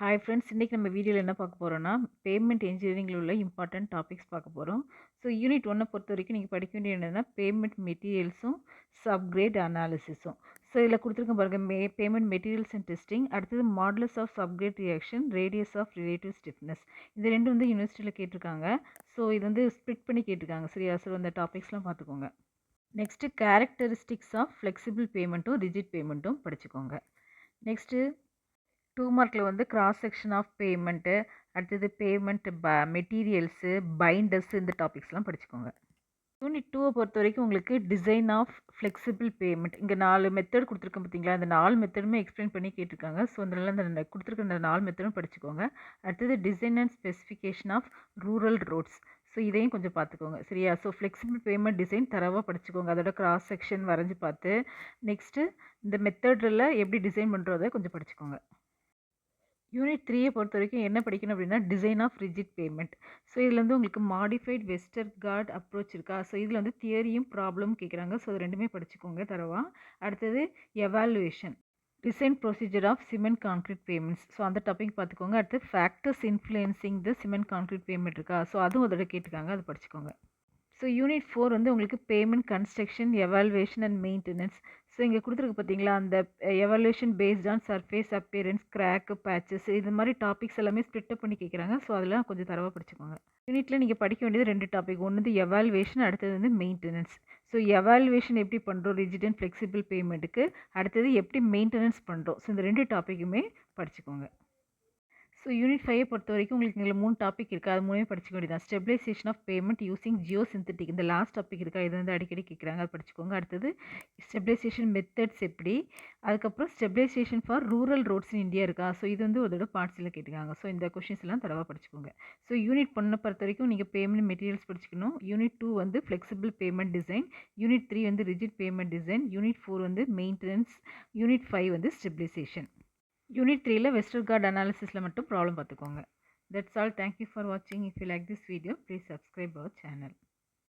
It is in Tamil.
ஹாய் ஃப்ரெண்ட்ஸ், இன்றைக்கி நம்ம வீடியோவில் என்ன பார்க்க போகிறோன்னா பேமெண்ட் இன்ஜினியரிங்கில் உள்ள இம்பார்ட்டன்ட் டாபிக்ஸ் பார்க்க போகிறோம். ஸோ யூனிட் 1 பொறுத்த வரைக்கும் நீங்கள் படிக்க வேண்டியது என்னென்னா பேமெண்ட் மெட்டீரியல்ஸும் சப்கிரேட் அனாலிசிஸும். ஸோ இதில் கொடுத்துருக்க பாருங்க பேமெண்ட் மெட்டீரியல்ஸ் அண்ட் டெஸ்டிங், அடுத்தது modulus of subgrade reaction, radius of relative stiffness. இது ரெண்டும் வந்து யூனிவர்சிட்டியில் கேட்டிருக்காங்க. ஸோ இது வந்து ஸ்ப்ளிட் பண்ணி கேட்டிருக்காங்க. சரியா? ஸோ அந்த டாபிக்ஸ்லாம் பார்த்துக்கோங்க. நெக்ஸ்ட்டு கேரக்டரிஸ்டிக்ஸ் ஆஃப் ஃப்ளெக்சிபிள் பேமெண்ட்டும் ரிஜிட் பேமெண்ட்டும் படிச்சுக்கோங்க. நெக்ஸ்ட்டு 2 மார்க்கில் வந்து கிராஸ் செக்ஷன் ஆஃப் பேமெண்ட்டு, அடுத்தது பேமெண்ட் மெட்டீரியல்ஸு, பைண்டர்ஸ், இந்த டாபிக்ஸ்லாம் படிச்சுக்கோங்க. யூனிட் 2 பொறுத்த வரைக்கும் உங்களுக்கு டிசைன் ஆஃப் ஃப்ளெக்சிபிள் பேமெண்ட், இங்கே 4 மெத்தட் கொடுத்துருக்கேன் பார்த்தீங்களா, அந்த 4 மெத்தடுமே எக்ஸ்பிளைன் பண்ணி கேட்டிருக்காங்க. ஸோ அதனால அந்த கொடுத்துருக்க அந்த 4 மெத்தடும் படிச்சுக்கோங்க. அடுத்தது design and specification of rural roads. So இதையும் கொஞ்சம் பார்த்துக்கோங்க. சரியா? ஸோ ஃப்ளெக்சிபிள் பேமெண்ட் டிசைன் தரவாக படிச்சுக்கோங்க. அதோட கிராஸ் செக்ஷன் வரைஞ்சி பார்த்து, நெக்ஸ்ட்டு இந்த மெத்தடில் எப்படி டிசைன் பண்ணுறதை கொஞ்சம் படிச்சுக்கோங்க. யூனிட் 3 பொறுத்த வரைக்கும் என்ன படிக்கணும் அப்படின்னா design of rigid pavement. So இதில் வந்து உங்களுக்கு மாடிஃபைட் வெஸ்டர்கார்ட் அப்ரோச் இருக்கா. ஸோ இதில் வந்து தியரியும் ப்ராப்ளம் கேட்குறாங்க. ஸோ அது ரெண்டுமே படிச்சுக்கோங்க தரவா. அடுத்தது evaluation, design procedure of cement concrete pavements. So அந்த டாபிக் பார்த்துக்கோங்க. அடுத்து factors influencing the cement concrete pavement இருக்கா. ஸோ அதுவும் அதோட கேட்டிருக்காங்க, அது படிச்சுக்கோங்க. ஸோ யூனிட் 4 வந்து உங்களுக்கு payment construction, evaluation and maintenance. So இங்கே கொடுத்துருக்கு பார்த்தீங்களா, அந்த evaluation based on surface appearance, crack, patches, இது மாதிரி டாபிக்ஸ் எல்லாமே ஸ்ப்ளிட்டப் பண்ணி கேட்குறாங்க. ஸோ அதெல்லாம் கொஞ்சம் தரவாக படிச்சுக்கோங்க. யூனிட்டில் நீங்கள் படிக்க வேண்டியது 2 டாபிக். ஒன்று வந்து எவாலுவேஷன், அடுத்தது வந்து மெயின்டெனன்ஸ். ஸோ எவாலுவேஷன் எப்படி பண்ணுறோம் ரிஜிட் அண்ட் ஃப்ளெக்சிபிள் பேமெண்ட்டுக்கு, அடுத்தது எப்படி மெயின்டெனன்ஸ் பண்ணுறோம். ஸோ இந்த 2 டாப்பிக்குமே படிச்சுக்கோங்க. ஸோ யூனிட் 5 பொறுத்த வரைக்கும் உங்களுக்கு இதில் 3 டாபிக் இருக்குது. அது மூணுமே படிச்சுக்க வேண்டியதான். Stabilization of pavement using geosynthetic, இந்த லாஸ்ட் டாபிக் இருக்கா, இது வந்து அடிக்கடி கேட்குறாங்க, அது படிச்சுக்கோங்க. அடுத்தது ஸ்டெபிலைசேஷன் மெத்தட்ஸ் எப்படி, அதுக்கப்புறம் stabilization for rural roads in India இருக்கா. ஸோ இது வந்து ஒரு பார்ட்ஸில் கேட்டிருக்காங்க. ஸோ இந்த கொஷின்ஸ் எல்லாம் தடவை படிச்சுக்கோங்க. ஸோ யூனிட் 1 பொறுத்த வரைக்கும் நீங்கள் பேமெண்ட் மெட்டீரியல்ஸ் படிச்சுக்கணும். யூனிட் 2 வந்து ஃப்ளெக்சிபிள் பேமெண்ட் டிசைன், யூனிட் 3 வந்து ரிஜிட் பேமெண்ட் டிசைன், யூனிட் 4 வந்து மெயின்டெனன்ஸ், யூனிட் 5 வந்து ஸ்டெபிலைசேஷன். யூனிட் 3ல வெஸ்டர்கார்ட் அனாலிசிஸில் மட்டும் ப்ராப்ளம் பார்த்துக்கோங்க. That's all. Thank you for watching. If you like this video, please subscribe our channel.